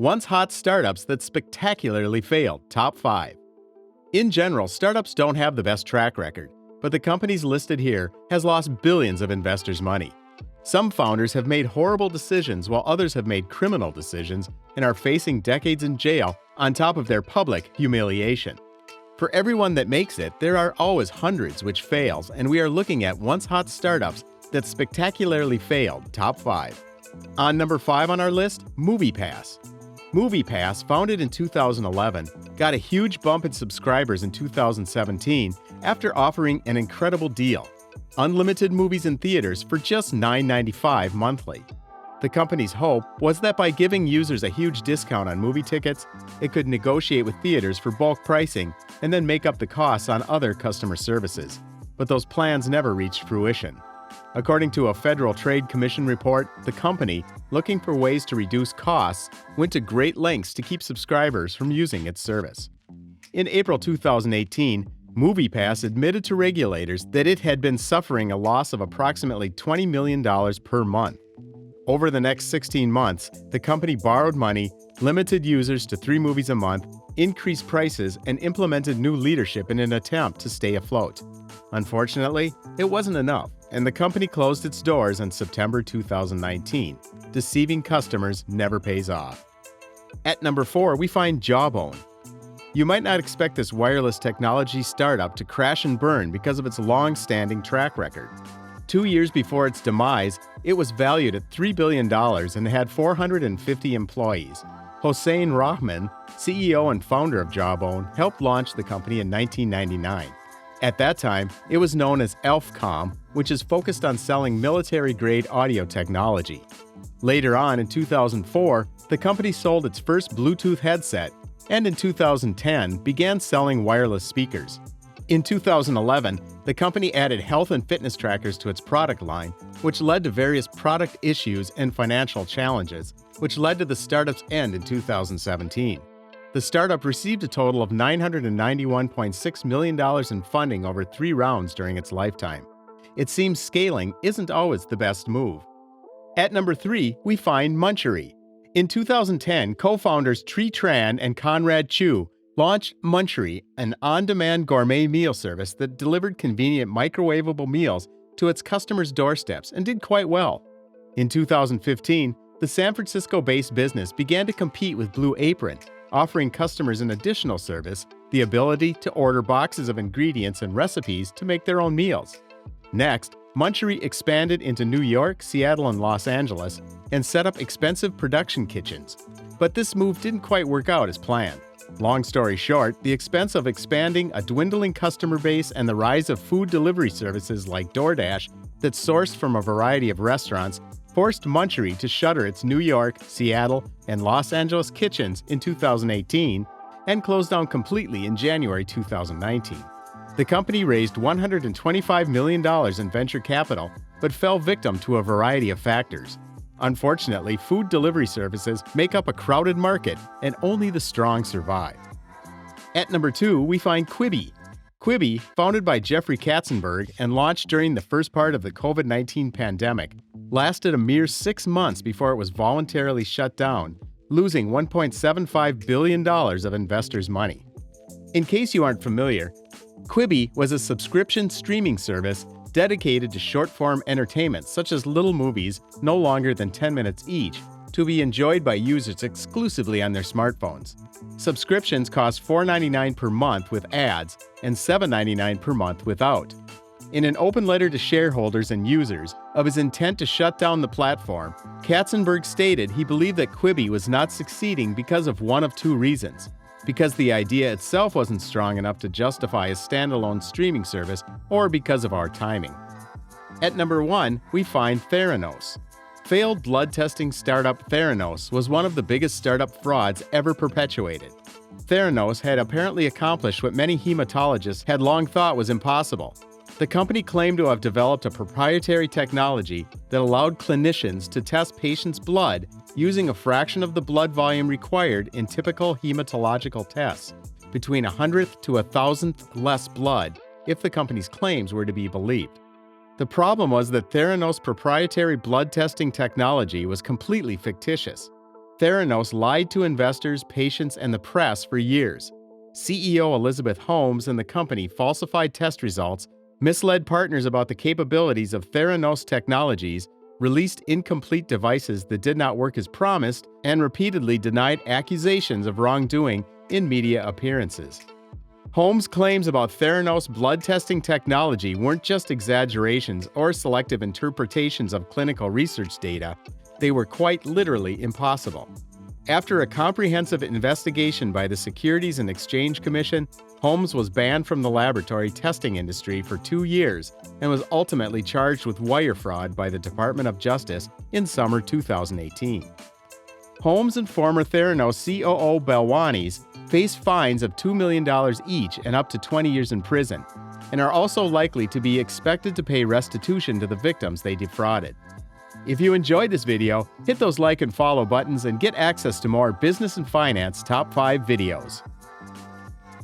Once hot startups that spectacularly failed, top 5. In general, startups don't have the best track record, but the companies listed here has lost billions of investors' money. Some founders have made horrible decisions while others have made criminal decisions and are facing decades in jail on top of their public humiliation. For everyone that makes it, there are always hundreds which fails, and we are looking at once hot startups that spectacularly failed, top 5. On number 5 on our list, MoviePass. MoviePass, founded in 2011, got a huge bump in subscribers in 2017 after offering an incredible deal: unlimited movies in theaters for just $9.95 monthly. The company's hope was that by giving users a huge discount on movie tickets, it could negotiate with theaters for bulk pricing and then make up the costs on other customer services. But those plans never reached fruition. According to a Federal Trade Commission report, the company, looking for ways to reduce costs, went to great lengths to keep subscribers from using its service. In April 2018, MoviePass admitted to regulators that it had been suffering a loss of approximately $20 million per month. Over the next 16 months, the company borrowed money, limited users to 3 movies a month, increased prices, and implemented new leadership in an attempt to stay afloat. Unfortunately, it wasn't enough, and the company closed its doors in September 2019. Deceiving customers never pays off. At number 4, we find Jawbone. You might not expect this wireless technology startup to crash and burn because of its long-standing track record. 2 years before its demise, it was valued at $3 billion and had 450 employees. Hossein Rahman, CEO and founder of Jawbone, helped launch the company in 1999. At that time, it was known as Elfcom, which is focused on selling military-grade audio technology. Later on, in 2004, the company sold its first Bluetooth headset, and in 2010 began selling wireless speakers. In 2011, the company added health and fitness trackers to its product line, which led to various product issues and financial challenges, which led to the startup's end in 2017. The startup received a total of $991.6 million in funding over 3 rounds during its lifetime. It seems scaling isn't always the best move. At number 3, we find Munchery. In 2010, co-founders Tri Tran and Conrad Chu launched Munchery, an on-demand gourmet meal service that delivered convenient microwavable meals to its customers' doorsteps and did quite well. In 2015, the San Francisco-based business began to compete with Blue Apron, offering customers an additional service, the ability to order boxes of ingredients and recipes to make their own meals. Next, Munchery expanded into New York, Seattle, and Los Angeles and set up expensive production kitchens. But this move didn't quite work out as planned. Long story short, the expense of expanding a dwindling customer base and the rise of food delivery services like DoorDash that sourced from a variety of restaurants forced Munchery to shutter its New York, Seattle, and Los Angeles kitchens in 2018 and closed down completely in January 2019. The company raised $125 million in venture capital, but fell victim to a variety of factors. Unfortunately, food delivery services make up a crowded market, and only the strong survive. At number 2, we find Quibi. Quibi, founded by Jeffrey Katzenberg and launched during the first part of the COVID-19 pandemic, lasted a mere 6 months before it was voluntarily shut down, losing $1.75 billion of investors' money. In case you aren't familiar, Quibi was a subscription streaming service dedicated to short-form entertainment such as little movies no longer than 10 minutes each to be enjoyed by users exclusively on their smartphones. Subscriptions cost $4.99 per month with ads and $7.99 per month without. In an open letter to shareholders and users of his intent to shut down the platform, Katzenberg stated he believed that Quibi was not succeeding because of one of 2 reasons: because the idea itself wasn't strong enough to justify a standalone streaming service, or because of our timing. At number 1, we find Theranos. Failed blood testing startup Theranos was one of the biggest startup frauds ever perpetuated. Theranos had apparently accomplished what many hematologists had long thought was impossible. The company claimed to have developed a proprietary technology that allowed clinicians to test patients' blood using a fraction of the blood volume required in typical hematological tests, between 100th to 1,000th less blood, if the company's claims were to be believed. The problem was that Theranos' proprietary blood testing technology was completely fictitious. Theranos lied to investors, patients, and the press for years. CEO Elizabeth Holmes and the company falsified test results, misled partners about the capabilities of Theranos technologies, released incomplete devices that did not work as promised, and repeatedly denied accusations of wrongdoing in media appearances. Holmes' claims about Theranos blood testing technology weren't just exaggerations or selective interpretations of clinical research data, they were quite literally impossible. After a comprehensive investigation by the Securities and Exchange Commission, Holmes was banned from the laboratory testing industry for 2 years and was ultimately charged with wire fraud by the Department of Justice in summer 2018. Holmes and former Theranos COO Balwanis face fines of $2 million each and up to 20 years in prison, and are also likely to be expected to pay restitution to the victims they defrauded. If you enjoyed this video, hit those like and follow buttons and get access to more business and finance top 5 videos.